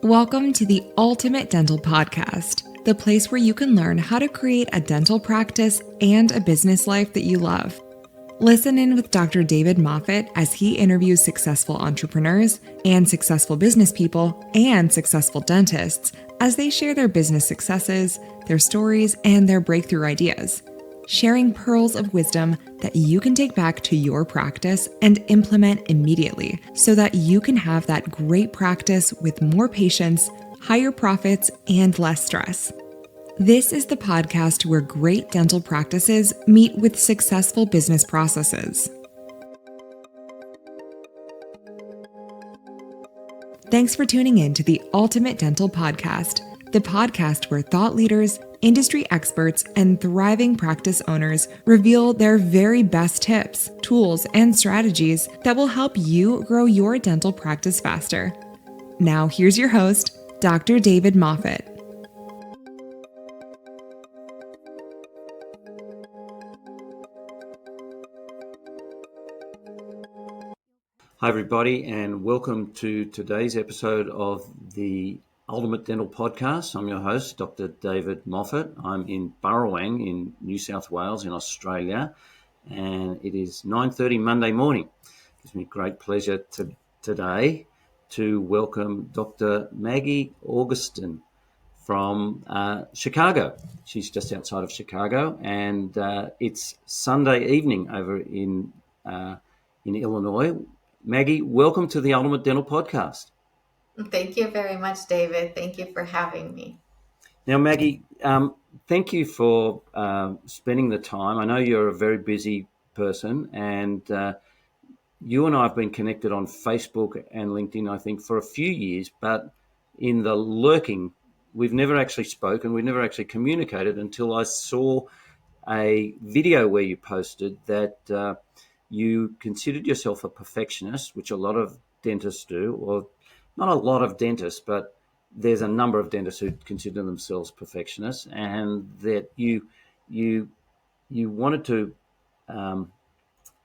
Welcome to the Ultimate Dental Podcast, the place where you can learn how to create a dental practice and a business life that you love. Listen in with Dr. David Moffet as he interviews successful entrepreneurs and successful business people and successful dentists as they share their business successes, their stories, and their breakthrough ideas, sharing pearls of wisdom that you can take back to your practice and implement immediately so that you can have that great practice with more patients, higher profits, and less stress. This is the podcast where great dental practices meet with successful business processes. Thanks for tuning in to the Ultimate Dental Podcast, the podcast where thought leaders, industry experts, and thriving practice owners reveal their very best tips, tools, and strategies that will help you grow your dental practice faster. Now, here's your host, Dr. David Moffet. Hi everybody, and welcome to today's episode of the Ultimate Dental Podcast. I'm your host, Dr. David Moffet. I'm in Burrawang in New South Wales in Australia, and it is 9:30 Monday morning. It gives me great pleasure today to welcome Dr. Maggie Augustyn from Chicago. She's just outside of Chicago, and it's Sunday evening over in Illinois. Maggie, welcome to the Ultimate Dental Podcast. Thank you very much, David. Thank you for having me. Now, Maggie, thank you for spending the time. I know you're a very busy person, and you and I have been connected on Facebook and LinkedIn, I think, for a few years, but in the lurking, we've never actually spoken, we've never actually communicated until I saw a video where you posted that you considered yourself a perfectionist, which a lot of dentists do, or not a lot of dentists, but there's a number of dentists who consider themselves perfectionists, and that you wanted to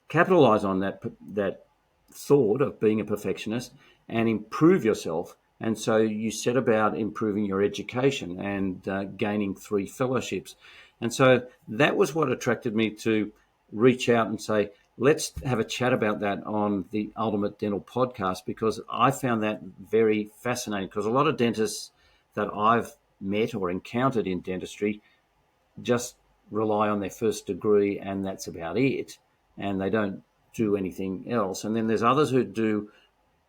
capitalize on that thought of being a perfectionist and improve yourself. And so you set about improving your education and gaining 3 fellowships. And so that was what attracted me to reach out and say, let's have a chat about that on the Ultimate Dental Podcast, because I found that very fascinating, because a lot of dentists that I've met or encountered in dentistry just rely on their first degree and that's about it, and they don't do anything else. And then there's others who do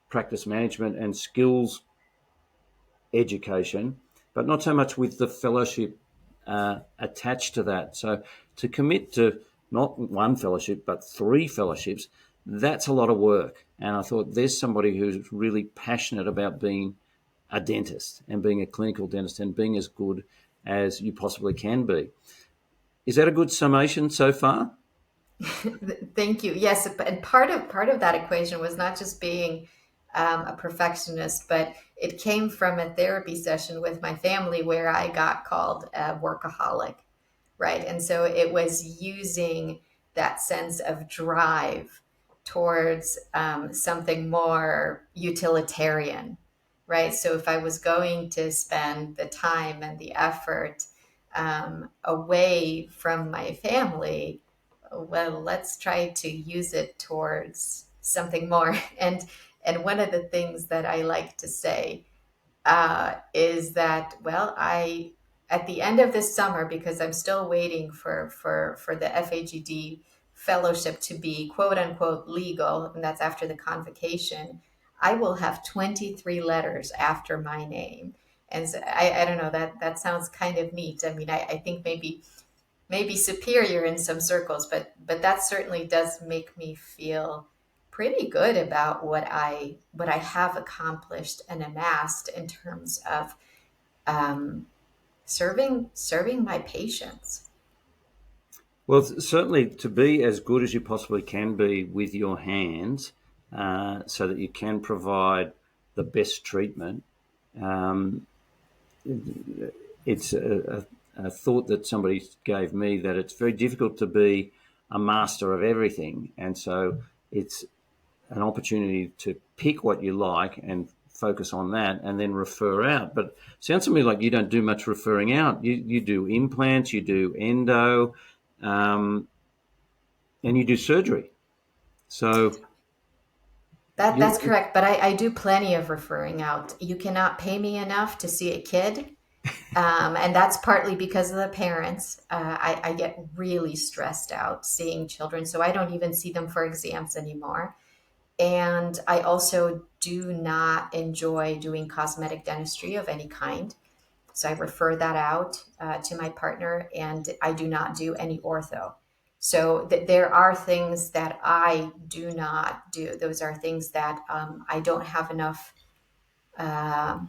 practice management and skills education, but not so much with the fellowship attached to that. So to commit to not 1 fellowship, but 3 fellowships, that's a lot of work. And I thought there's somebody who's really passionate about being a dentist and being a clinical dentist and being as good as you possibly can be. Is that a good summation so far? Thank you. Yes, and part of that equation was not just being a perfectionist, but it came from a therapy session with my family where I got called a workaholic, right? And so it was using that sense of drive towards something more utilitarian, right? So if I was going to spend the time and the effort away from my family, well, let's try to use it towards something more. And one of the things that I like to say is that, well, at the end of this summer, because I'm still waiting for the FAGD fellowship to be quote unquote legal, and that's after the convocation, I will have 23 letters after my name. And so I don't know, that sounds kind of neat. I mean, I think maybe superior in some circles, but that certainly does make me feel pretty good about what I have accomplished and amassed in terms of serving my patients. Well, certainly to be as good as you possibly can be with your hands, so that you can provide the best treatment. It's a thought that somebody gave me, that it's very difficult to be a master of everything. And so it's an opportunity to pick what you like and focus on that and then refer out. But it sounds to me like you don't do much referring out. You do implants, you do endo, and you do surgery. So That's correct, but I do plenty of referring out. You cannot pay me enough to see a kid, and that's partly because of the parents. I get really stressed out seeing children, so I don't even see them for exams anymore. And I also do not enjoy doing cosmetic dentistry of any kind. So I refer that out to my partner, and I do not do any ortho. So there are things that I do not do. Those are things that I don't have enough uh,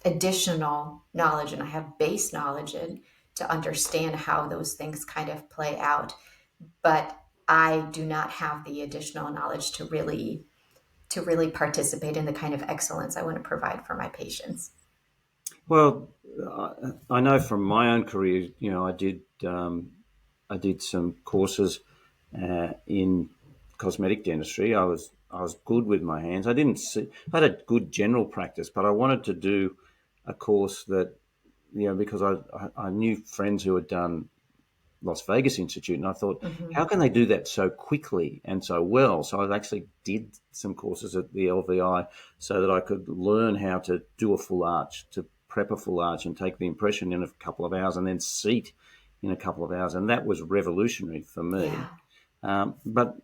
additional knowledge, and I have base knowledge in to understand how those things kind of play out. But I do not have the additional knowledge to really participate in the kind of excellence I want to provide for my patients. well, I know from my own career, I did some courses in cosmetic dentistry. I was good with my hands. I had a good general practice, but I wanted to do a course that, because I knew friends who had done Las Vegas Institute, and I thought, how can they do that so quickly and so well? So I actually did some courses at the LVI so that I could learn how to do a full arch, to prep a full arch and take the impression in a couple of hours and then seat in a couple of hours. And that was revolutionary for me. But,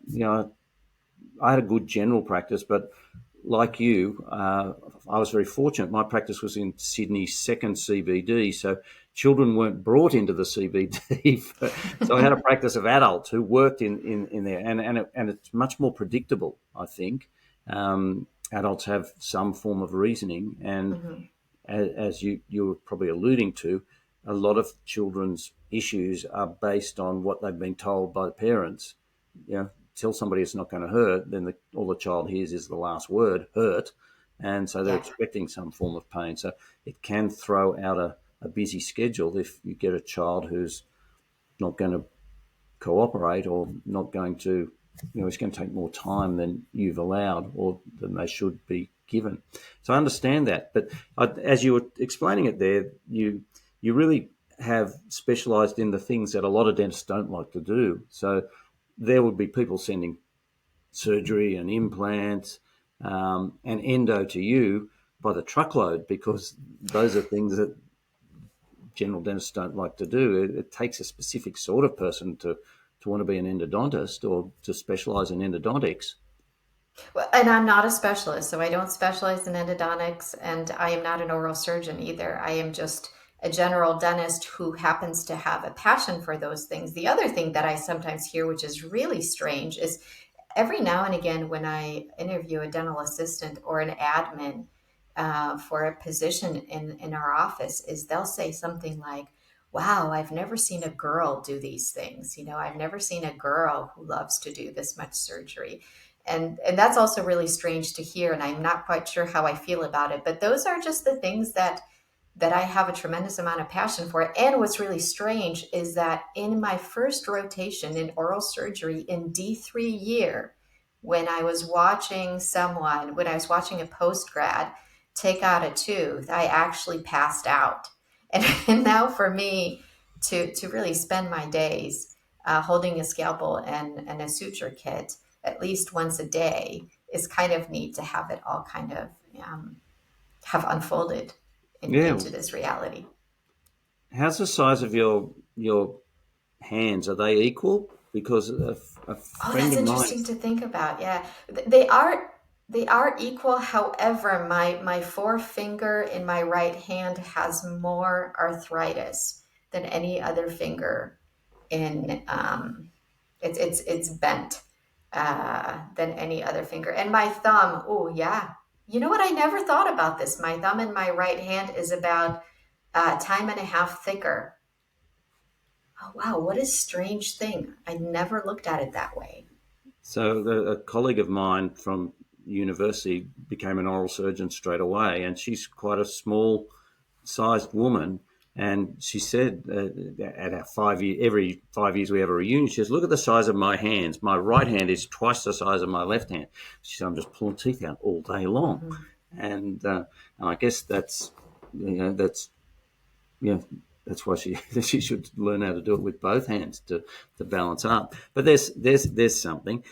I had a good general practice, but like you, I was very fortunate. My practice was in Sydney's second CBD, so children weren't brought into the CBD. So I had a practice of adults who worked in there, and it's much more predictable, I think. Adults have some form of reasoning, and as you were probably alluding to, a lot of children's issues are based on what they've been told by the parents. Tell somebody it's not going to hurt, then all the child hears is the last word, hurt, and so they're expecting some form of pain. So it can throw out a busy schedule if you get a child who's not going to cooperate or not going to, it's going to take more time than you've allowed or than they should be given. So I understand that. But as you were explaining it there, you really have specialised in the things that a lot of dentists don't like to do. So there would be people sending surgery and implants and endo to you by the truckload, because those are things that general dentists don't like to do. It takes a specific sort of person to want to be an endodontist or to specialize in endodontics. Well, and I'm not a specialist, so I don't specialize in endodontics, and I am not an oral surgeon either. I am just a general dentist who happens to have a passion for those things. The other thing that I sometimes hear, which is really strange, is every now and again when I interview a dental assistant or an admin for a position in our office, is they'll say something like, wow, I've never seen a girl do these things. I've never seen a girl who loves to do this much surgery. And that's also really strange to hear, and I'm not quite sure how I feel about it. But those are just the things that I have a tremendous amount of passion for. And what's really strange is that in my first rotation in oral surgery in D3 year, when I was watching a post-grad take out a tooth, I actually passed out. And now for me to really spend my days holding a scalpel and a suture kit at least once a day is kind of neat to have it all kind of have unfolded into this reality. How's the size of your hands? Are they equal? Because a friend that's of mine... interesting to think about. Yeah, they are equal. However, my forefinger in my right hand has more arthritis than any other finger in it's bent than any other finger. And my thumb, oh yeah. You know what? I never thought about this. My thumb in my right hand is about a time and a half thicker. Oh, wow. What a strange thing. I never looked at it that way. So a colleague of mine from university became an oral surgeon straight away, and she's quite a small-sized woman. And she said at our every 5 years we have a reunion, she says, look at the size of my hands. My right hand is twice the size of my left hand. She said, I'm just pulling teeth out all day long. And I guess that's yeah, that's why she should learn how to do it with both hands to balance up. But there's something.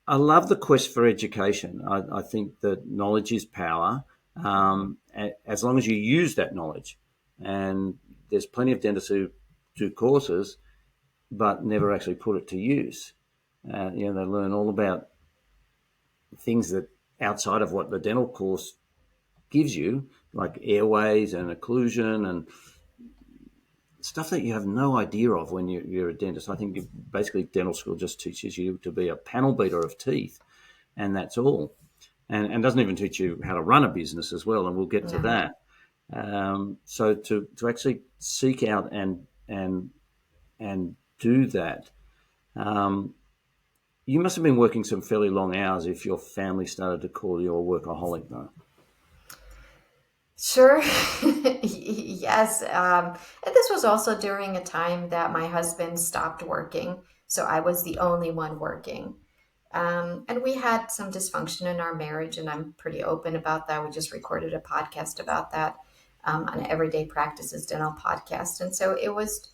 I love the quest for education. I think that knowledge is power, as long as you use that knowledge. And there's plenty of dentists who do courses but never actually put it to use. They learn all about things that outside of what the dental course gives you, like airways and occlusion and stuff that you have no idea of when you're a dentist. I think basically dental school just teaches you to be a panel beater of teeth, and that's all. And doesn't even teach you how to run a business as well, and we'll get to that. So to actually seek out and do that, you must have been working some fairly long hours if your family started to call you a workaholic, though. Sure. Yes. And this was also during a time that my husband stopped working. So I was the only one working. And we had some dysfunction in our marriage, and I'm pretty open about that. We just recorded a podcast about that on Everyday Practices Dental podcast. And so it was,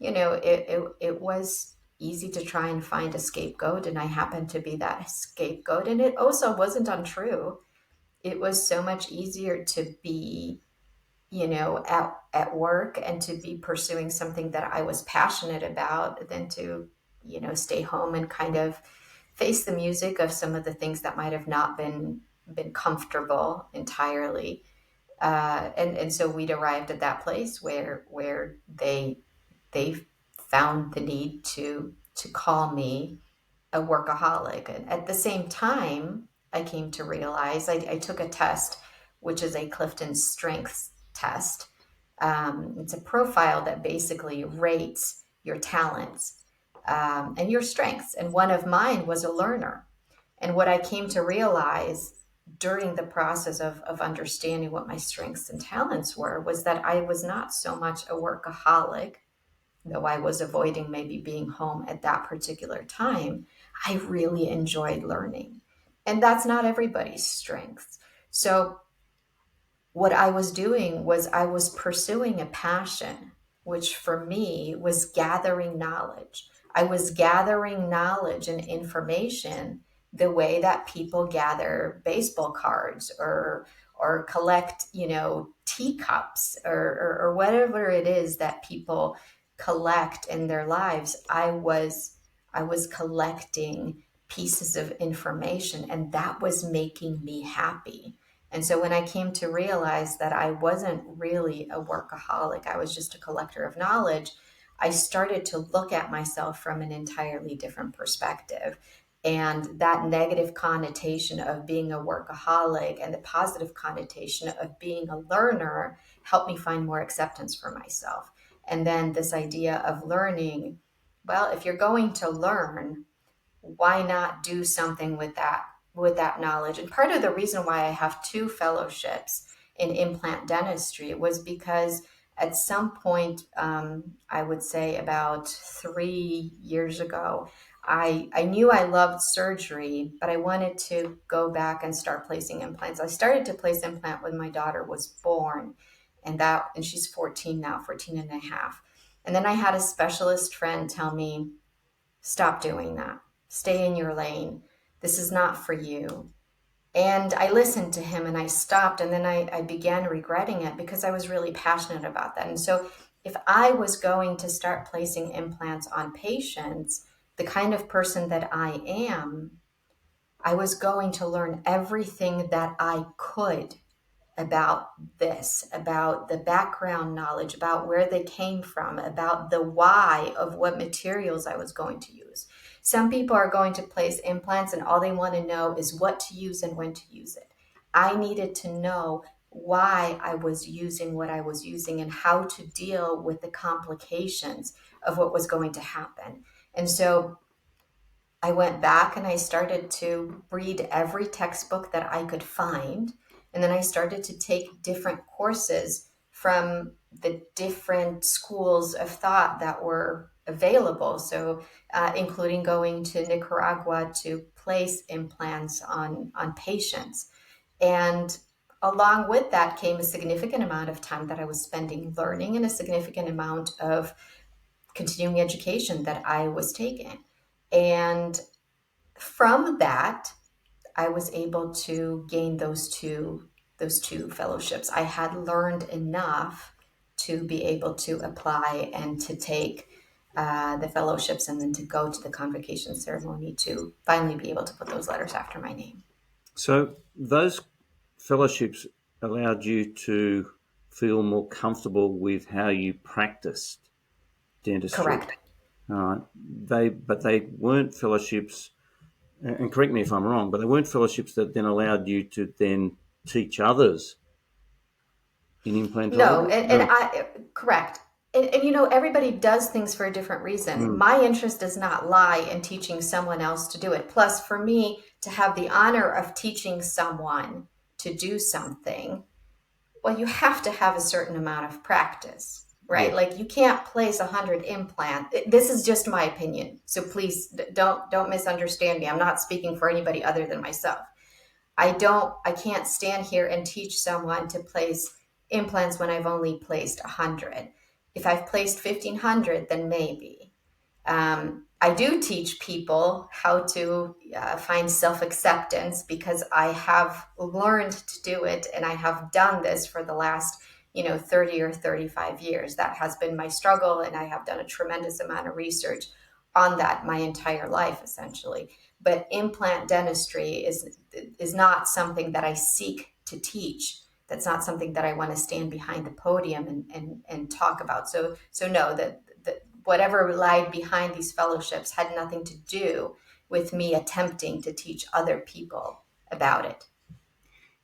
it was easy to try and find a scapegoat, and I happened to be that scapegoat. And it also wasn't untrue. It was so much easier to be, at work and to be pursuing something that I was passionate about than to, stay home and kind of face the music of some of the things that might have not been comfortable entirely. And so we'd arrived at that place where they found the need to call me a workaholic. And at the same time, I came to realize I took a test, which is a Clifton Strengths test. It's a profile that basically rates your talents and your strengths. And one of mine was a learner. And what I came to realize during the process of understanding what my strengths and talents were was that I was not so much a workaholic, though I was avoiding maybe being home at that particular time. I really enjoyed learning. And that's not everybody's strength. So what I was doing was I was pursuing a passion, which for me was gathering knowledge. I was gathering knowledge and information the way that people gather baseball cards or collect, teacups or whatever it is that people collect in their lives. I was collecting pieces of information, and that was making me happy. And so when I came to realize that I wasn't really a workaholic, I was just a collector of knowledge, I started to look at myself from an entirely different perspective. And that negative connotation of being a workaholic and the positive connotation of being a learner helped me find more acceptance for myself. And then this idea of learning, well, if you're going to learn, why not do something with that knowledge? And part of the reason why I have 2 fellowships in implant dentistry was because at some point, I would say about 3 years ago, I knew I loved surgery, but I wanted to go back and start placing implants. I started to place implant when my daughter was born, and she's 14 now, 14 and a half. And then I had a specialist friend tell me, stop doing that. Stay in your lane. This is not for you. And I listened to him and I stopped, and then I began regretting it because I was really passionate about that. And so if I was going to start placing implants on patients, the kind of person that I am, I was going to learn everything that I could about this, about the background knowledge, about where they came from, about the why of what materials I was going to use. Some people are going to place implants and all they want to know is what to use and when to use it. I needed to know why I was using what I was using and how to deal with the complications of what was going to happen. And so I went back and I started to read every textbook that I could find. And then I started to take different courses from the different schools of thought that were available. So, including going to Nicaragua to place implants on patients. And along with that came a significant amount of time that I was spending learning and a significant amount of continuing education that I was taking. And from that, I was able to gain those two fellowships. I had learned enough to be able to apply and to take the fellowships and then to go to the convocation ceremony to finally be able to put those letters after my name. So those fellowships allowed you to feel more comfortable with how you practiced dentistry. Correct. But they weren't fellowships, and correct me if I'm wrong, but they weren't fellowships that then allowed you to then teach others in implantology? No, I correct. And everybody does things for a different reason. My interest does not lie in teaching someone else to do it. Plus, for me to have the honor of teaching someone to do something, well, you have to have a certain amount of practice, right? Yeah. Like you can't place 100 implant. This is just my opinion. So please don't misunderstand me. I'm not speaking for anybody other than myself. I can't stand here and teach someone to place implants when I've only placed 100. If I've placed 1,500, then maybe. I do teach people how to find self-acceptance because I have learned to do it, and I have done this for the last 30 or 35 years. That has been my struggle, and I have done a tremendous amount of research on that my entire life, essentially. But implant dentistry is not something that I seek to teach. That's not something that I want to stand behind the podium and talk about. So no, that whatever lied behind these fellowships had nothing to do with me attempting to teach other people about it.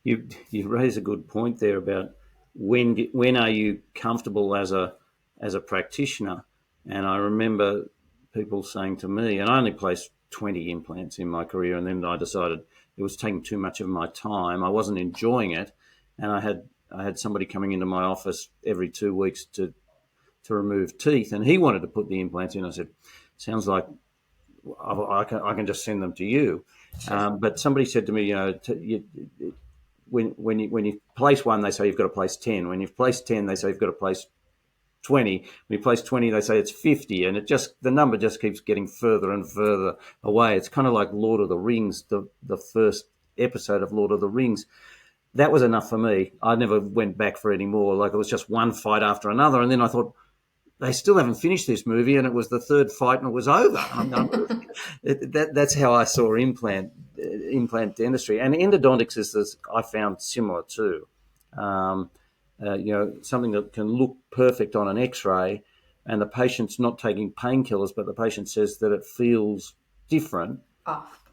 You raise a good point there about when are you comfortable as a practitioner? And I remember people saying to me, and I only placed 20 implants in my career, and then I decided it was taking too much of my time. I wasn't enjoying it, and I had somebody coming into my office every 2 weeks to remove teeth, and he wanted to put the implants in. I said, sounds like I can just send them to you. Sure. But somebody said to me, when you place one, they say you've got to place 10. When you've placed 10, they say you've got to place 20. When you place 20, they say it's 50, and the number just keeps getting further and further away. It's kind of like Lord of the Rings, the first episode of Lord of the Rings. That was enough for me. I never went back for any more. Like it was just one fight after another, and then I thought, they still haven't finished this movie, and it was the third fight, and it was over. That's how I saw implant dentistry, and endodontics is I found similar too. Something that can look perfect on an X-ray, and the patient's not taking painkillers, but the patient says that it feels different. Off.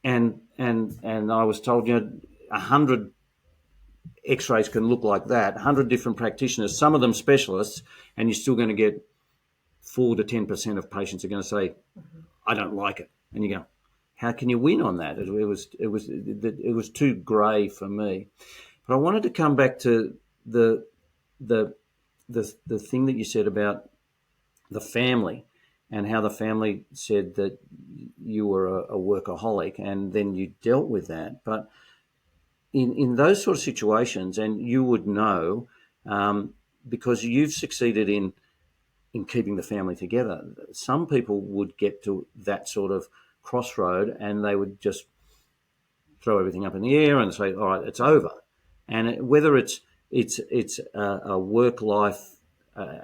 And I was told 100 X-rays can look like that, 100 different practitioners, some of them specialists, and you're still going to get 4 to 10% of patients are going to say, I don't like it. And you go, how can you win on that? It was too grey for me. But I wanted to come back to the thing that you said about the family and how the family said that you were a workaholic, and then you dealt with that. But in those sort of situations, and you would know because you've succeeded in keeping the family together, some people would get to that sort of crossroad and they would just throw everything up in the air and say, all right, it's over. And whether it's a work-life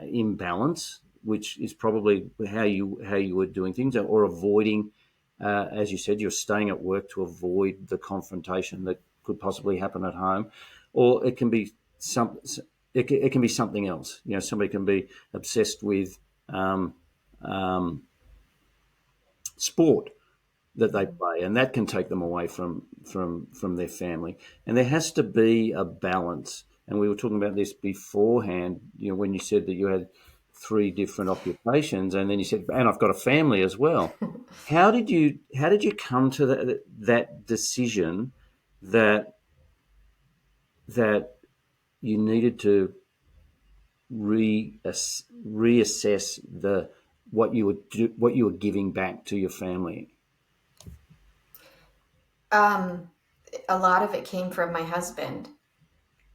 imbalance, which is probably how you were doing things, or avoiding, as you said, you're staying at work to avoid the confrontation that could possibly happen at home, or it can be it can be something else. Somebody can be obsessed with sport that they play, and that can take them away from their family. And there has to be a balance. And we were talking about this beforehand. When you said that you had 3 different occupations, and then you said, and I've got a family as well. How did you come to that decision that you needed to reassess what you were giving back to your family? a lot of it came from my husband,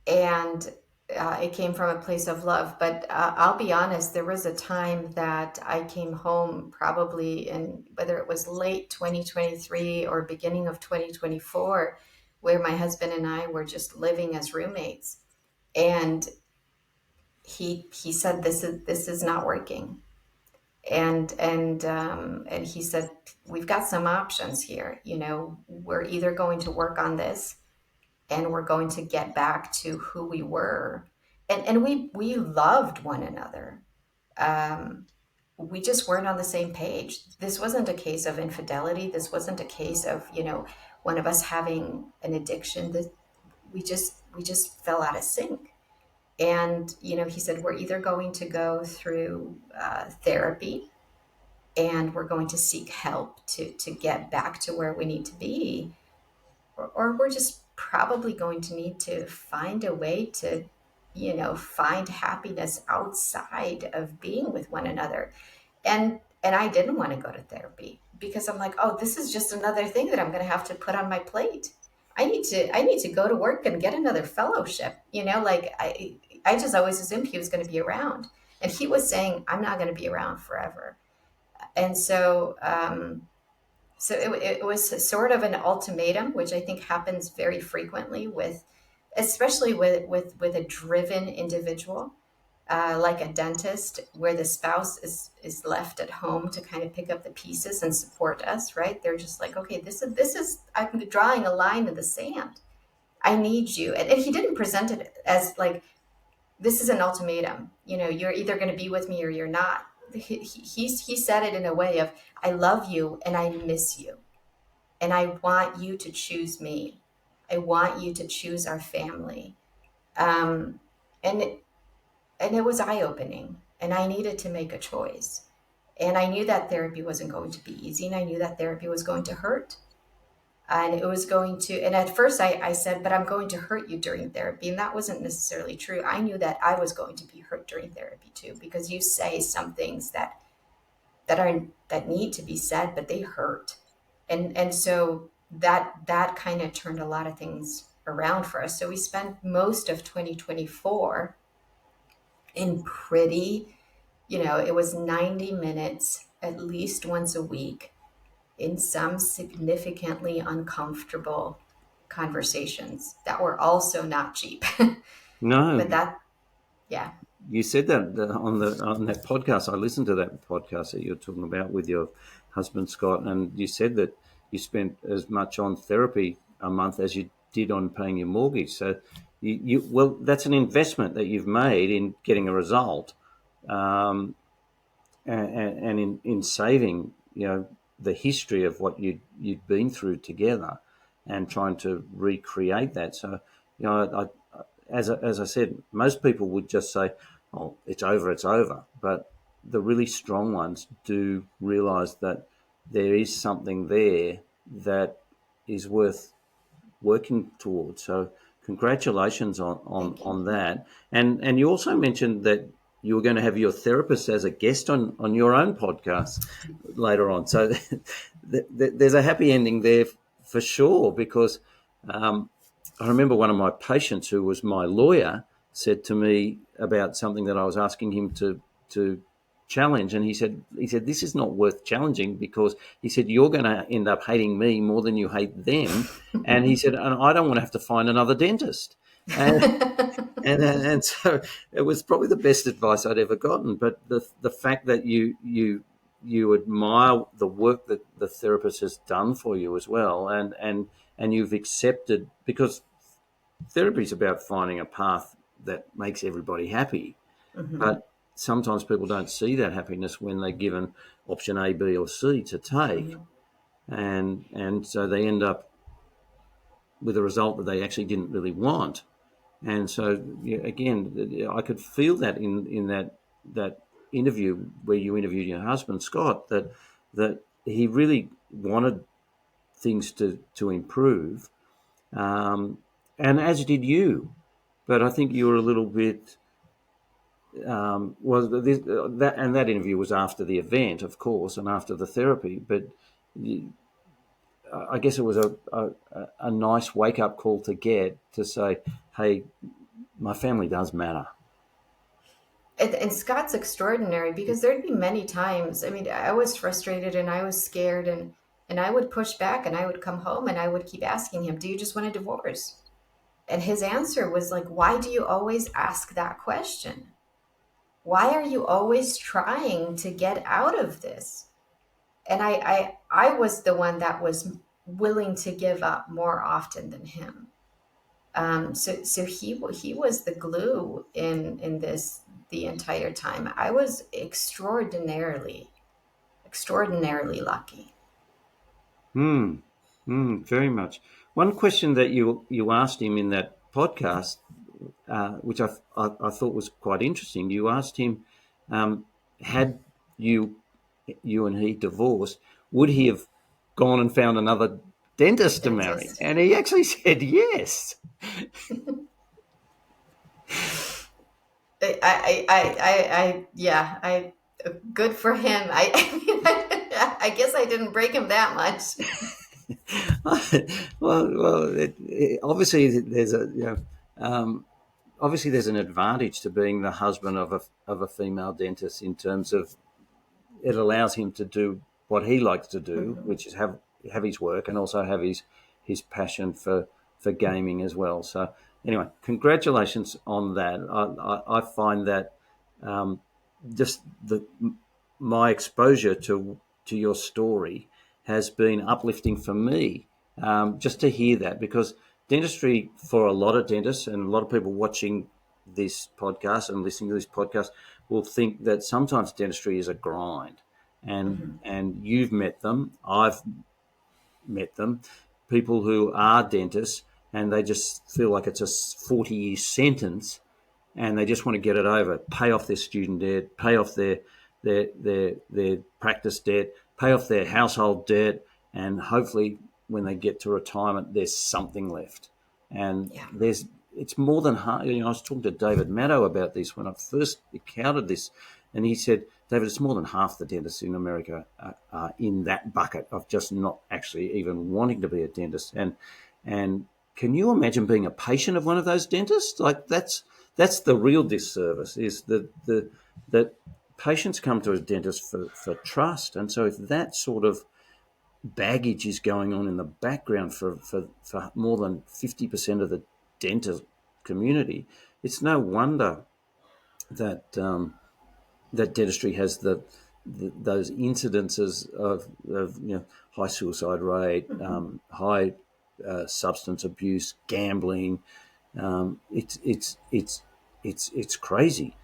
and it came from a place of love. But I'll be honest, there was a time that I came home, probably in whether it was late 2023 or beginning of 2024, where my husband and I were just living as roommates. And he said, this is not working. And he said, we've got some options here. We're either going to work on this, and we're going to get back to who we were. And we loved one another. Um, we just weren't on the same page. This wasn't a case of infidelity. This wasn't a case of, one of us having an addiction. That we just fell out of sync. And, he said, we're either going to go through therapy, and we're going to seek help to get back to where we need to be, or we're just probably going to need to find a way to, find happiness outside of being with one another. And I didn't want to go to therapy, because I'm like, oh, this is just another thing that I'm going to have to put on my plate. I need to go to work and get another fellowship. Like I just always assumed he was going to be around, and he was saying, I'm not going to be around forever. And so it was sort of an ultimatum, which I think happens very frequently especially with a driven individual, like a dentist, where the spouse is left at home to kind of pick up the pieces and support us, right? They're just like, okay, this is I'm drawing a line in the sand. I need you. And he didn't present it as like, this is an ultimatum. You're either going to be with me or you're not. He said it in a way of, I love you and I miss you. And I want you to choose me. I want you to choose our family. Um, and it was eye-opening, and I needed to make a choice. And I knew that therapy wasn't going to be easy, and I knew that therapy was going to hurt. And it was going to, and at first I said, but I'm going to hurt you during therapy. And that wasn't necessarily true. I knew that I was going to be hurt during therapy too, because you say some things that need to be said, but they hurt. And so that kind of turned a lot of things around for us. So we spent most of 2024 in pretty, it was 90 minutes at least once a week, in some significantly uncomfortable conversations that were also not cheap. No, But yeah. you said that on that podcast. I listened to that podcast that you're talking about with your husband Scott, and you said that you spent as much on therapy a month as you did on paying your mortgage. So well, that's an investment that you've made in getting a result, um, and in saving, the history of what you'd been through together, and trying to recreate that. So, as I said, most people would just say, "Oh, it's over, it's over." But the really strong ones do realise that there is something there that is worth working towards. So, congratulations on that. And you also mentioned that you were going to have your therapist as a guest on your own podcast later on. So there's a happy ending there for sure, because I remember one of my patients, who was my lawyer, said to me about something that I was asking him to challenge, and he said this is not worth challenging, because he said you're going to end up hating me more than you hate them, and he said, and I don't want to have to find another dentist. And so it was probably the best advice I'd ever gotten. But the fact that you admire the work that the therapist has done for you as well, and you've accepted, because therapy is about finding a path that makes everybody happy. Mm-hmm. But sometimes people don't see that happiness when they're given option A, B, or C to take, Mm-hmm. and so they end up with a result that they actually didn't really want. And so, again, I could feel that in that interview where you interviewed your husband Scott, that he really wanted things to improve, and as did you. But I think you were a little bit. That interview was after the event, of course, and after the therapy. But I guess it was a nice wake up call to get to say, hey, my family does matter. And Scott's extraordinary because there'd be many times. I mean, I was frustrated and I was scared, and I would push back, and I would come home and I would keep asking him, "Do you just want a divorce?" And his answer was like, "Why do you always ask that question? Why are you always trying to get out of this?" And I was the one that was willing to give up more often than him. So he was the glue in this the entire time. I was extraordinarily lucky. Very much. One question that you asked him in that podcast, which I thought was quite interesting. You asked him, had you and he divorced, would he have gone and found another dentist to marry? Dentist. And he actually said yes. Yeah, I good for him. I guess I didn't break him that much. Obviously there's obviously there's an advantage to being the husband of a female dentist in terms of it allows him to do what he likes to do, Mhm. which is have his work and also have his passion for gaming as well. So anyway, congratulations on that. I find that um, just my exposure to your story has been uplifting for me. Just to hear that, because dentistry for a lot of dentists and a lot of people watching this podcast and listening to this podcast will think that sometimes dentistry is a grind, Mhm. and you've met them, I've met them, people who are dentists, and they just feel like it's a 40-year sentence, and they just want to get it over, pay off their student debt, pay off their practice debt, pay off their household debt, and hopefully when they get to retirement, there's something left. And Yeah. it's more than hard. I was talking to David Maddow about this when I first encountered this, and he said, David, it's more than half the dentists in America are in that bucket of just not actually even wanting to be a dentist. And can you imagine being a patient of one of those dentists? Like that's the real disservice, is that patients come to a dentist for trust. And so if that sort of baggage is going on in the background for more than 50% of the dental community, it's no wonder that that dentistry has those incidences of high suicide rate, Mhm. high substance abuse, gambling. It's crazy.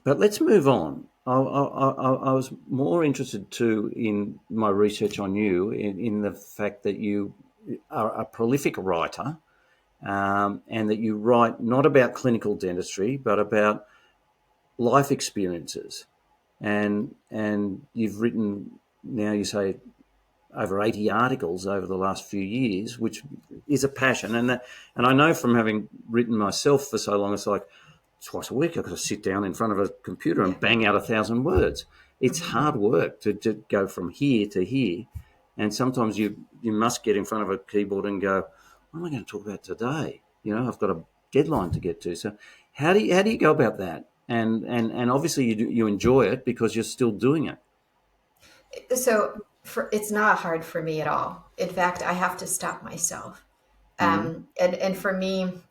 But let's move on. I was more interested too in my research on you in the fact that you are a prolific writer, and that you write not about clinical dentistry but about life experiences, and you've written, now you say, over 80 articles over the last few years, which is a passion. And I know from having written myself for so long, it's like twice a week I've got to sit down in front of a computer Yeah. and bang out 1,000 words. It's Mhm. hard work to go from here to here. And sometimes you must get in front of a keyboard and go, what am I going to talk about today? I've got a deadline to get to. So how do you go about that? And obviously you enjoy it because you're still doing it. So it's not hard for me at all. In fact, I have to stop myself. Mm. And for me,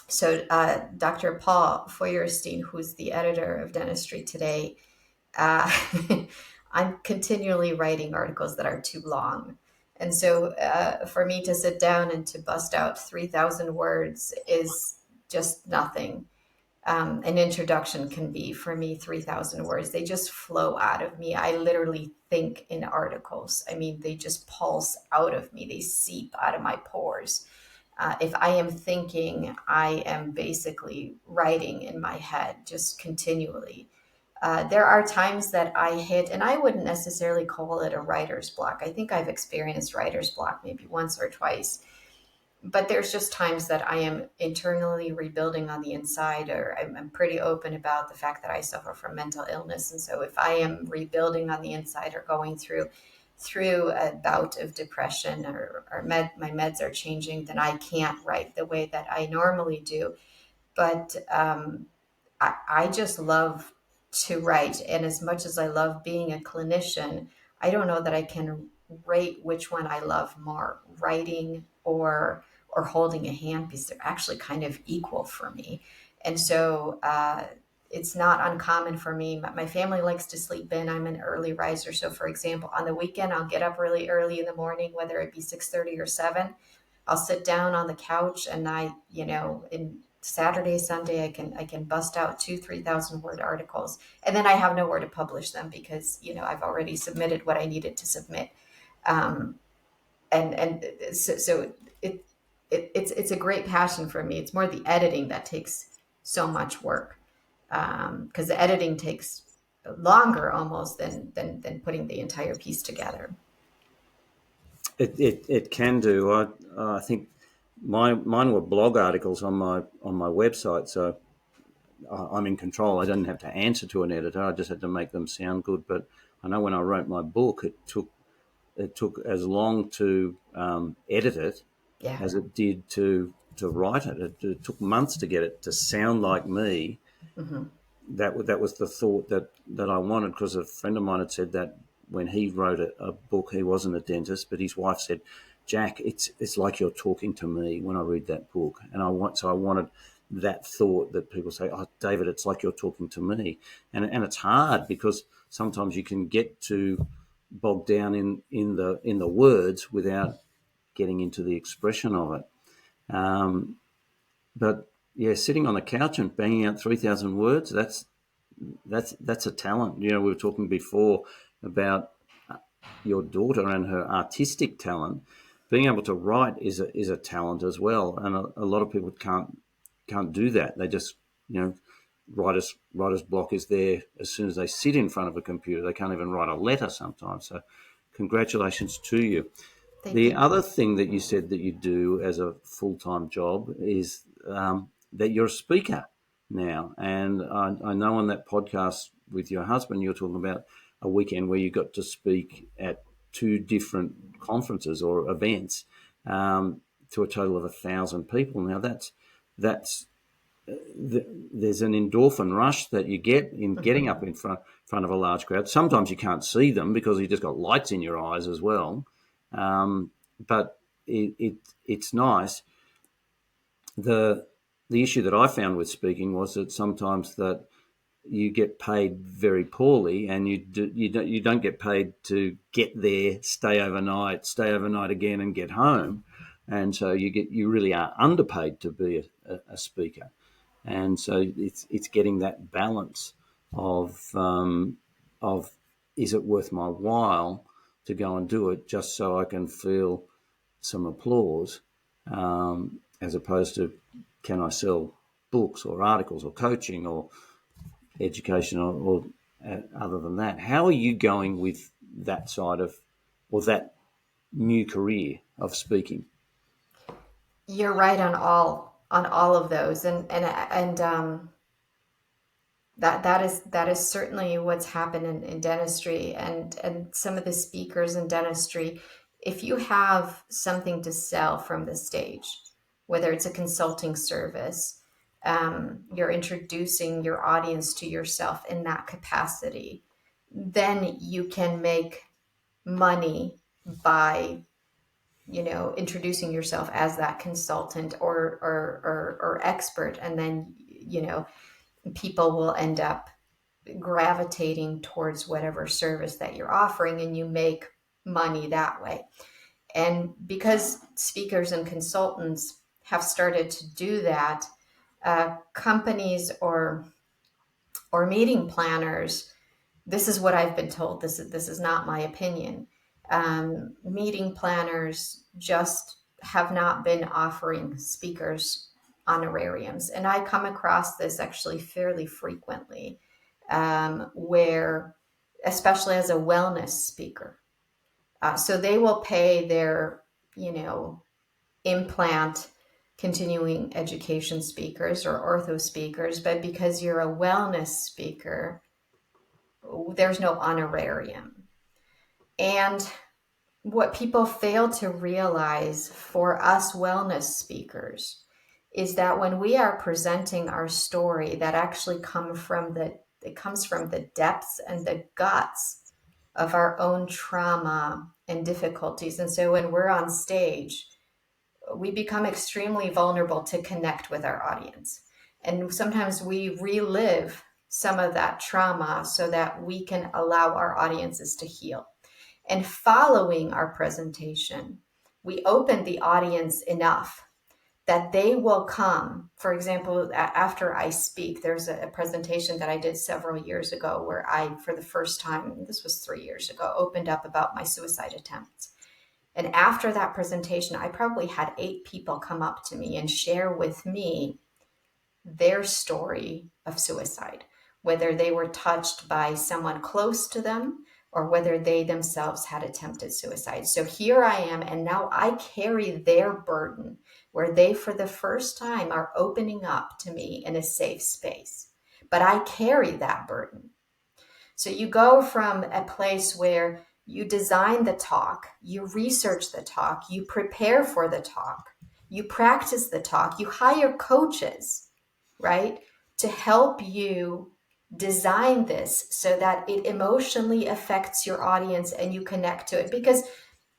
so Dr. Paul Feuerstein, who's the editor of Dentistry Today, uh, I'm continually writing articles that are too long. And so for me to sit down and to bust out 3,000 words is just nothing. An introduction can be for me 3,000 words. They just flow out of me. I literally think in articles. I mean, they just pulse out of me, they seep out of my pores. If I am thinking, I am basically writing in my head just continually. There are times that I hit, and I wouldn't necessarily call it a writer's block. I think I've experienced writer's block maybe once or twice, but there's just times that I am internally rebuilding on the inside, or I'm pretty open about the fact that I suffer from mental illness. And so if I am rebuilding on the inside or going through through a bout of depression or my meds are changing, then I can't write the way that I normally do. But I just love to write. And as much as I love being a clinician, I don't know that I can rate which one I love more, writing or holding a handpiece. They're actually kind of equal for me. And so it's not uncommon for me. My family likes to sleep in. I'm an early riser. So for example, on the weekend, I'll get up really early in the morning, whether it be 6:30 or 7. I'll sit down on the couch and in Saturday, Sunday, I can bust out 3,000 word articles, and then I have nowhere to publish them because I've already submitted what I needed to submit, so it's a great passion for me. It's more the editing that takes so much work, because the editing takes longer almost than putting the entire piece together. It can do. I think mine were blog articles on my website, so I'm in control. I didn't have to answer to an editor. I just had to make them sound good. But I know when I wrote my book, it took as long to edit it as it did to write it. It took months to get it to sound like me. Mm-hmm. That was the thought that I wanted, because a friend of mine had said that when he wrote a book, he wasn't a dentist, but his wife said, "Jack, it's like you're talking to me when I read that book." And I wanted that thought that people say, "Oh, David, it's like you're talking to me," and it's hard because sometimes you can get too bogged down in the words without getting into the expression of it. But yeah, sitting on the couch and banging out 3,000 words, that's a talent. We were talking before about your daughter and her artistic talent. Being able to write is a talent as well, and a lot of people can't do that. They just writer's block is there as soon as they sit in front of a computer. They can't even write a letter sometimes. So congratulations to you. Thank The you. other thing that you said that you do as a full-time job is that you're a speaker now. And I know on that podcast with your husband, you're talking about a weekend where you got to speak at 2 different conferences or events to a total of 1,000 people. Now that's there's an endorphin rush that you get in getting up in front of a large crowd. Sometimes you can't see them because you just got lights in your eyes as well. But it's nice. The issue that I found with speaking was that sometimes that you get paid very poorly, and you don't get paid to get there, stay overnight again, and get home, and so you really are underpaid to be a speaker, and so it's getting that balance of is it worth my while to go and do it just so I can feel some applause, as opposed to can I sell books or articles or coaching or education or other than that. How are you going with that side of, or that new career of speaking? You're right on all of those, and that is certainly what's happened in dentistry, and some of the speakers in dentistry. If you have something to sell from the stage, whether it's a consulting service, you're introducing your audience to yourself in that capacity, then you can make money by introducing yourself as that consultant or expert, and then people will end up gravitating towards whatever service that you're offering, and you make money that way. And because speakers and consultants have started to do that, companies or meeting planners, this is what I've been told. This is not my opinion. Meeting planners just have not been offering speakers honorariums, and I come across this actually fairly frequently, where, especially as a wellness speaker, so they will pay their implant continuing education speakers or ortho speakers, but because you're a wellness speaker, there's no honorarium. And what people fail to realize for us wellness speakers is that when we are presenting our story, that actually it comes from the depths and the guts of our own trauma and difficulties. And so when we're on stage, we become extremely vulnerable to connect with our audience. And sometimes we relive some of that trauma so that we can allow our audiences to heal. And following our presentation, we open the audience enough that they will come. For example, after I speak, there's a presentation that I did several years ago where I, for the first time, this was 3 years ago, opened up about my suicide attempts. And after that presentation, I probably had 8 people come up to me and share with me their story of suicide, whether they were touched by someone close to them or whether they themselves had attempted suicide. So here I am, and now I carry their burden where they, for the first time, are opening up to me in a safe space. But I carry that burden. So you go from a place where you design the talk, you research the talk, you prepare for the talk, you practice the talk, you hire coaches, right, to help you design this so that it emotionally affects your audience and you connect to it. Because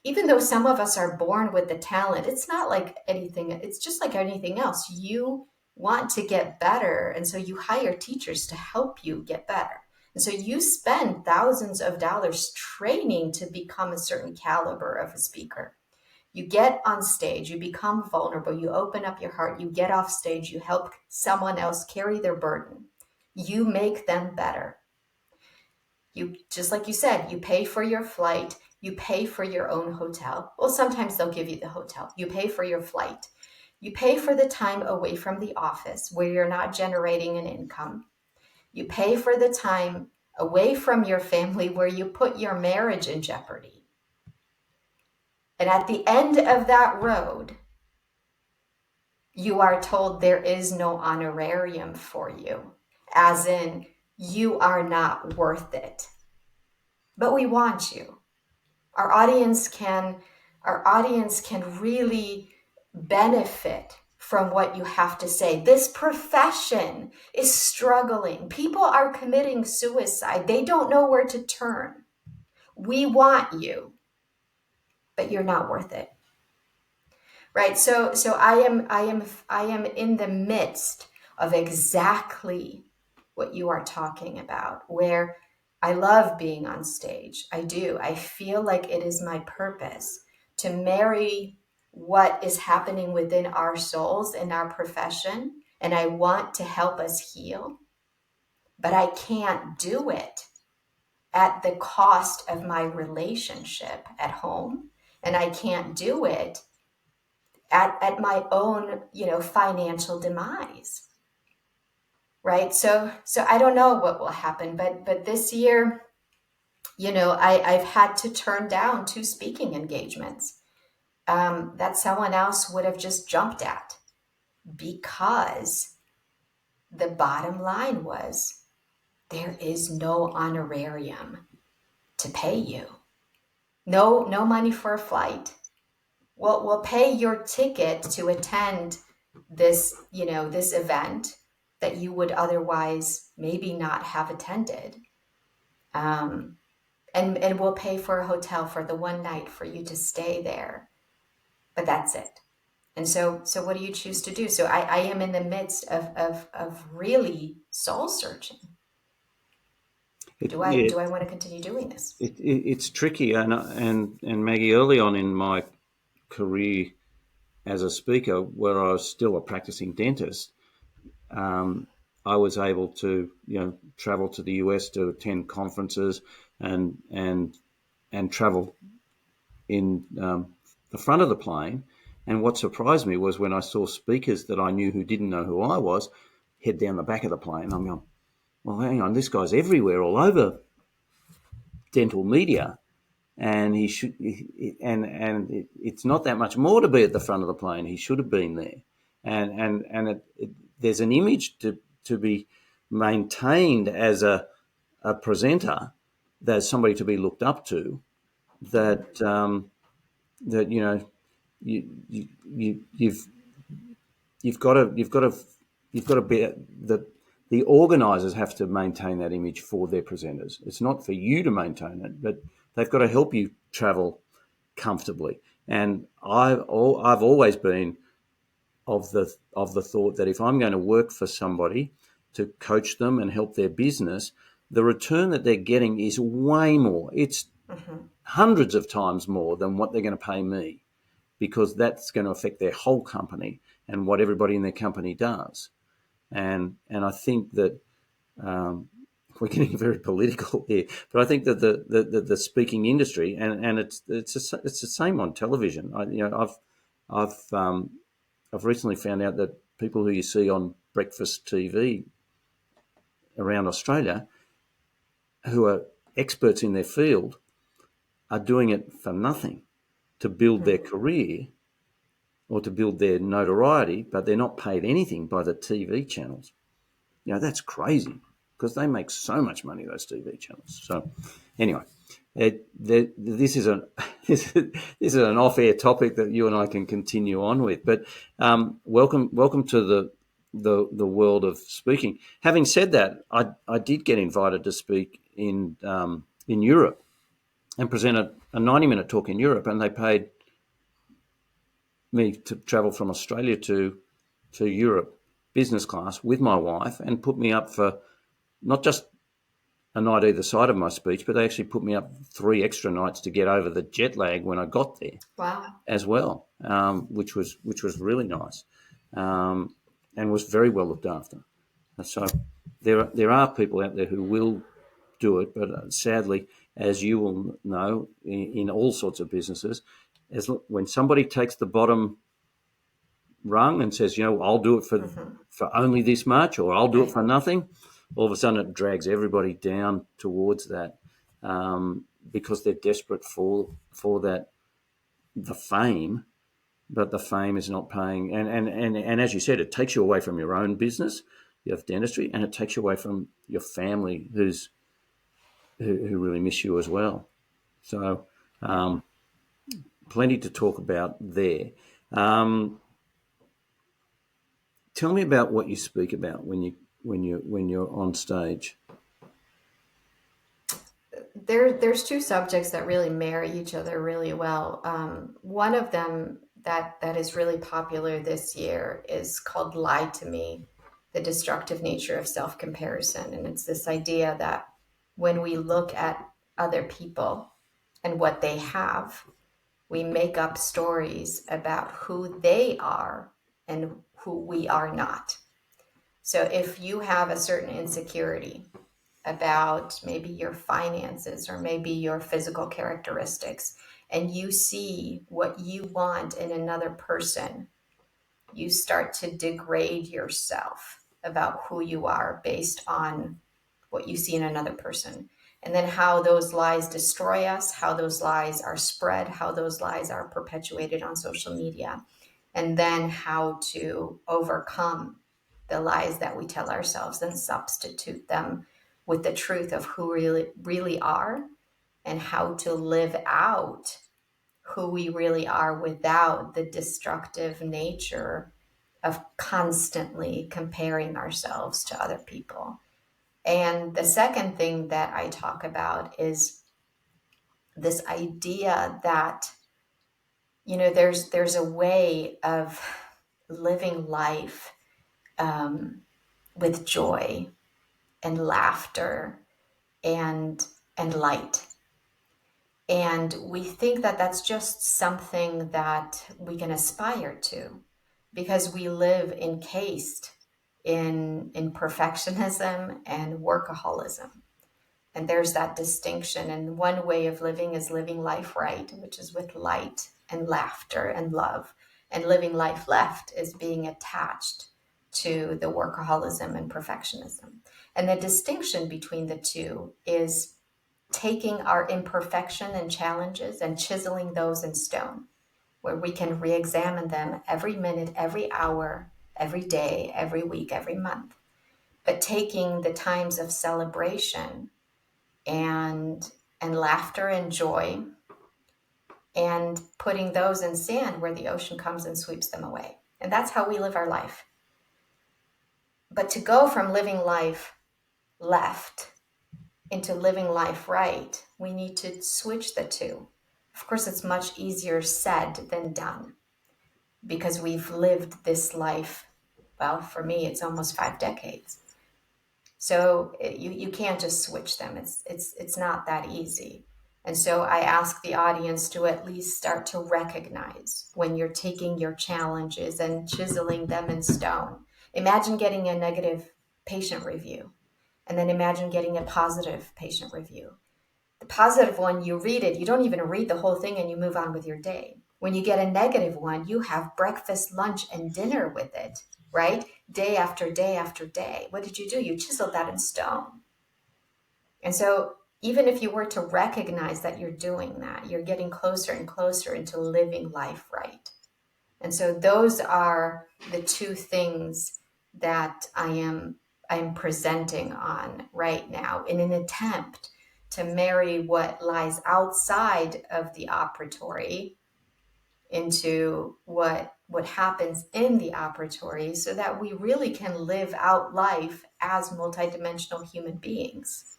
even though some of us are born with the talent, it's not like anything, it's just like anything else. You want to get better, and so you hire teachers to help you get better. And so you spend thousands of dollars training to become a certain caliber of a speaker. You get on stage, you become vulnerable, you open up your heart, you get off stage, you help someone else carry their burden. You make them better. You, just like you said, you pay for your flight, you pay for your own hotel. Well, sometimes they'll give you the hotel. You pay for your flight. You pay for the time away from the office where you're not generating an income. You pay for the time away from your family where you put your marriage in jeopardy. And at the end of that road, you are told there is no honorarium for you, as in you are not worth it. But we want you. Our audience can really benefit from what you have to say. This profession is struggling. People are committing suicide. They don't know where to turn. We want you, but you're not worth it. Right? So I am in the midst of exactly what you are talking about, where I love being on stage. I do. I feel like it is my purpose to marry what is happening within our souls in our profession, and I want to help us heal, but I can't do it at the cost of my relationship at home, and I can't do it at my own, financial demise. Right. So I don't know what will happen, but this year, I've had to turn down 2 speaking engagements that someone else would have just jumped at, because the bottom line was there is no honorarium to pay you. No money for a flight. We'll pay your ticket to attend this, this event that you would otherwise maybe not have attended. And we'll pay for a hotel for the one night for you to stay there. But that's it. And so what do you choose to do? So I am in the midst of really soul searching. Do I want to continue doing this? It's tricky. And Maggie, early on in my career as a speaker, where I was still a practicing dentist, I was able to, travel to the US to attend conferences and travel in the front of the plane. And what surprised me was when I saw speakers that I knew who didn't know who I was head down the back of the plane. I'm going, well, hang on, this guy's everywhere, all over dental media, and he should. It's not that much more to be at the front of the plane. He should have been there, and there's an image to be maintained as a presenter, there's somebody to be looked up to, that that you've got to be the organisers have to maintain that image for their presenters. It's not for you to maintain it, but they've got to help you travel comfortably. And I've always been of the thought that if I'm going to work for somebody to coach them and help their business, the return that they're getting is way more. It's hundreds of times more than what they're going to pay me, because that's going to affect their whole company and what everybody in their company does. And I think that we're getting very political here, but I think that the speaking industry and it's the same on television. I've recently found out that people who you see on breakfast TV around Australia, who are experts in their field, are doing it for nothing to build their career or to build their notoriety, but they're not paid anything by the TV channels. That's crazy, because they make so much money, those TV channels. So anyway, this is an off-air topic that you and I can continue on with. But welcome to the world of speaking. Having said that, I did get invited to speak in Europe and present a 90-minute talk in Europe, and they paid me to travel from Australia to Europe business class with my wife, and put me up for not just a night either side of my speech, but they actually put me up 3 extra nights to get over the jet lag when I got there. Wow. As well, which was really nice, and was very well looked after. So there are people out there who will do it, but sadly, as you will know, in all sorts of businesses, when somebody takes the bottom rung and says, I'll do it for only this much, or I'll do it for nothing, all of a sudden it drags everybody down towards that, because they're desperate for the fame, but the fame is not paying. And as you said, it takes you away from your own business, you have dentistry, and it takes you away from your family who really miss you as well. So plenty to talk about there. Tell me about what you speak about when you're on stage. There's 2 subjects that really marry each other really well. One of them that is really popular this year is called "Lie to Me: The Destructive Nature of Self-Comparison," and it's this idea that when we look at other people and what they have, we make up stories about who they are and who we are not. So if you have a certain insecurity about maybe your finances or maybe your physical characteristics, and you see what you want in another person, you start to degrade yourself about who you are based on what you see in another person. And then how those lies destroy us, how those lies are spread, how those lies are perpetuated on social media, and then how to overcome the lies that we tell ourselves and substitute them with the truth of who we really are, and how to live out who we really are without the destructive nature of constantly comparing ourselves to other people. And the second thing that I talk about is this idea that, there's a way of living life with joy and laughter and light. And we think that that's just something that we can aspire to, because we live encased in perfectionism and workaholism. And there's that distinction. And one way of living is living life right, which is with light and laughter and love. And living life left is being attached to the workaholism and perfectionism. And the distinction between the two is taking our imperfection and challenges and chiseling those in stone, where we can re-examine them every minute, every hour, every day, every week, every month. But taking the times of celebration and laughter and joy and putting those in sand where the ocean comes and sweeps them away. And that's how we live our life. But to go from living life left into living life right, we need to switch the two. Of course, it's much easier said than done because we've lived this life. Well, for me, it's almost 5 decades. So you can't just switch them. It's not that easy. And so I ask the audience to at least start to recognize when you're taking your challenges and chiseling them in stone. Imagine getting a negative patient review, and then imagine getting a positive patient review. The positive one, you read it, you don't even read the whole thing and you move on with your day. When you get a negative one, you have breakfast, lunch, and dinner with it, right? Day after day after day. What did you do? You chiseled that in stone. And so even if you were to recognize that you're doing that, you're getting closer and closer into living life right. And so those are the two things that I am presenting on right now in an attempt to marry what lies outside of the operatory into what happens in the operatory, so that we really can live out life as multidimensional human beings.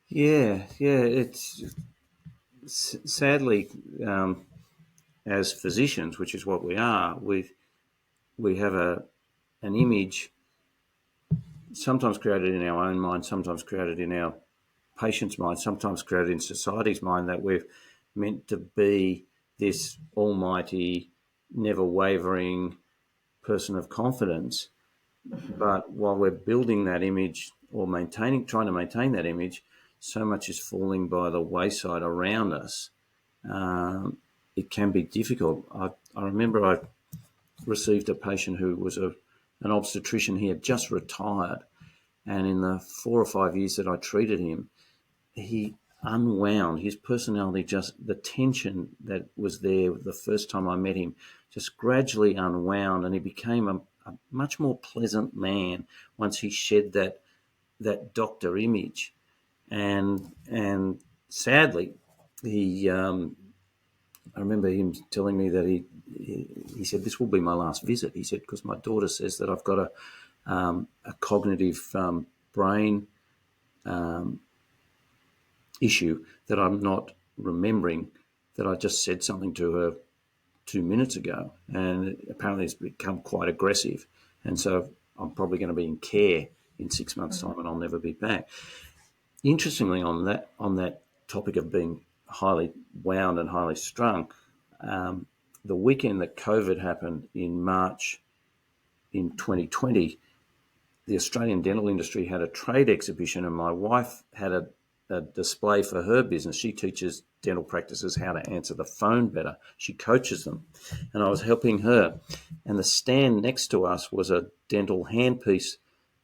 Yeah. It's sadly, as physicians, which is what we are, we have an image sometimes created in our own mind, sometimes created in our patient's mind, sometimes created in society's mind, that we're meant to be this almighty, never wavering person of confidence. Mm-hmm. But while we're building that image or trying to maintain that image, so much is falling by the wayside around us. It can be difficult. I remember I received a patient who was an obstetrician. He had just retired, and in the 4 or 5 years that I treated him, he unwound his personality. Just the tension that was there the first time I met him just gradually unwound, and he became a much more pleasant man once he shed that doctor image. And sadly, he I remember him telling me that he said, "This will be my last visit." He said, "Because my daughter says that I've got a cognitive brain issue that I'm not remembering, that I just said something to her 2 minutes ago, and apparently it's become quite aggressive, and so I'm probably going to be in care in 6 months' time, and I'll never be back." Interestingly, on that topic of being highly wound and highly strung, the weekend that COVID happened in March in 2020, the Australian dental industry had a trade exhibition, and my wife had a display for her business. She teaches dental practices how to answer the phone better. She coaches them, and I was helping her. And the stand next to us was a dental handpiece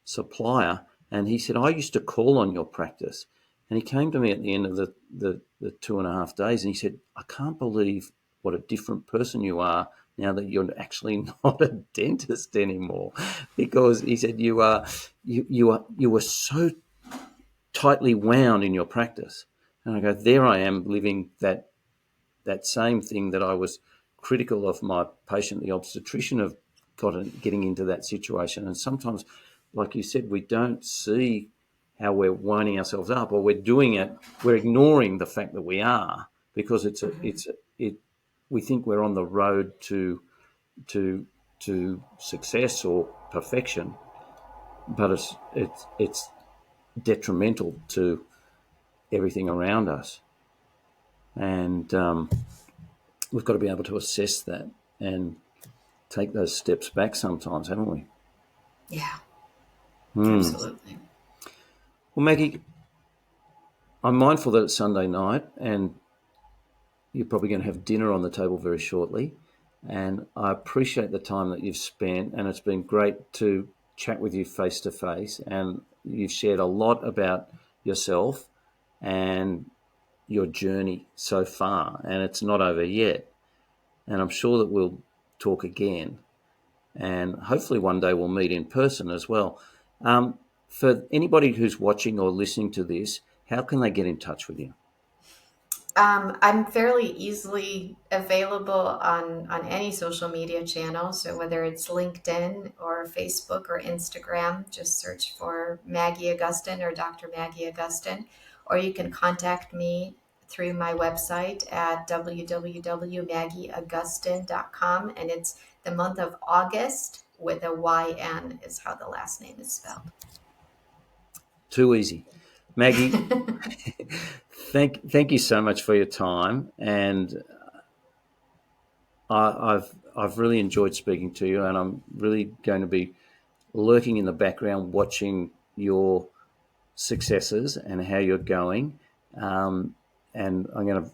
supplier, and he said, "I used to call on your practice." And he came to me at the end of the 2.5 days, and he said, "I can't believe what a different person you are now that you're actually not a dentist anymore," because he said you were so tightly wound in your practice. And I go, there I am living that same thing that I was critical of my patient, the obstetrician, of getting into that situation. And sometimes, like you said, we don't see how we're winding ourselves up, or we're doing it. We're ignoring the fact that we are, because we think we're on the road to success or perfection, but it's detrimental to everything around us, and we've got to be able to assess that and take those steps back sometimes, haven't we? Yeah, absolutely. Well, Maggie, I'm mindful that it's Sunday night and you're probably going to have dinner on the table very shortly, and I appreciate the time that you've spent, and it's been great to chat with you face to face, and you've shared a lot about yourself and your journey so far, and it's not over yet. And I'm sure that we'll talk again, and hopefully one day we'll meet in person as well. For anybody who's watching or listening to this, how can they get in touch with you? I'm fairly easily available on any social media channel. So whether it's LinkedIn or Facebook or Instagram, just search for Maggie Augustyn or Dr. Maggie Augustyn, or you can contact me through my website at www.maggieaugustyn.com. And it's the month of August with a YN is how the last name is spelled. Too easy. Maggie, thank you so much for your time, and I've really enjoyed speaking to you, and I'm really going to be lurking in the background watching your successes and how you're going, and I'm going to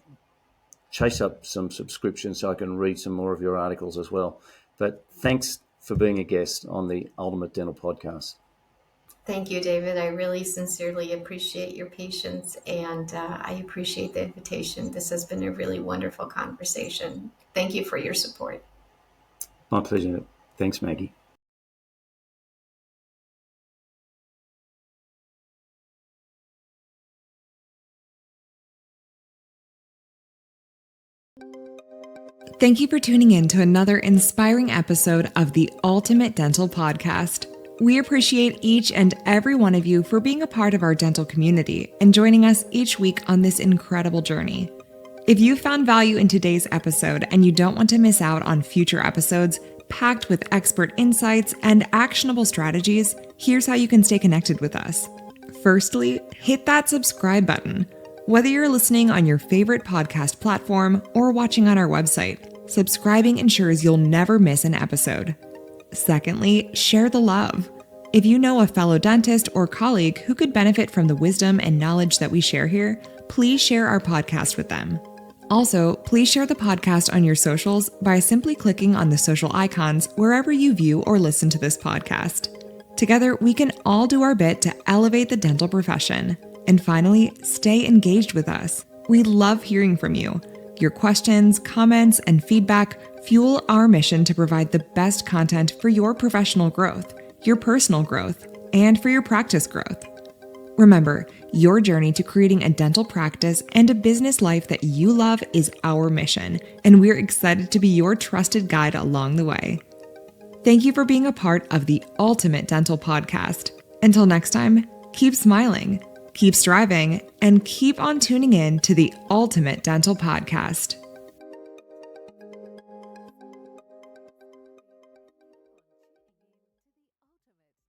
chase up some subscriptions so I can read some more of your articles as well. But thanks for being a guest on the Ultimate Dental Podcast. Thank you, David. I really sincerely appreciate your patience, and I appreciate the invitation. This has been a really wonderful conversation. Thank you for your support. My pleasure. Thanks, Maggie. Thank you for tuning in to another inspiring episode of the Ultimate Dental Podcast. We appreciate each and every one of you for being a part of our dental community and joining us each week on this incredible journey. If you found value in today's episode and you don't want to miss out on future episodes packed with expert insights and actionable strategies, here's how you can stay connected with us. Firstly, hit that subscribe button. Whether you're listening on your favorite podcast platform or watching on our website, subscribing ensures you'll never miss an episode. Secondly, share the love. If you know a fellow dentist or colleague who could benefit from the wisdom and knowledge that we share here, please share our podcast with them. Also, please share the podcast on your socials by simply clicking on the social icons wherever you view or listen to this podcast. Together, we can all do our bit to elevate the dental profession. And finally, stay engaged with us. We love hearing from you. Your questions, comments, and feedback fuel our mission to provide the best content for your professional growth, your personal growth, and for your practice growth. Remember, your journey to creating a dental practice and a business life that you love is our mission, and we're excited to be your trusted guide along the way. Thank you for being a part of the Ultimate Dental Podcast. Until next time, keep smiling, keep striving, and keep on tuning in to the Ultimate Dental Podcast.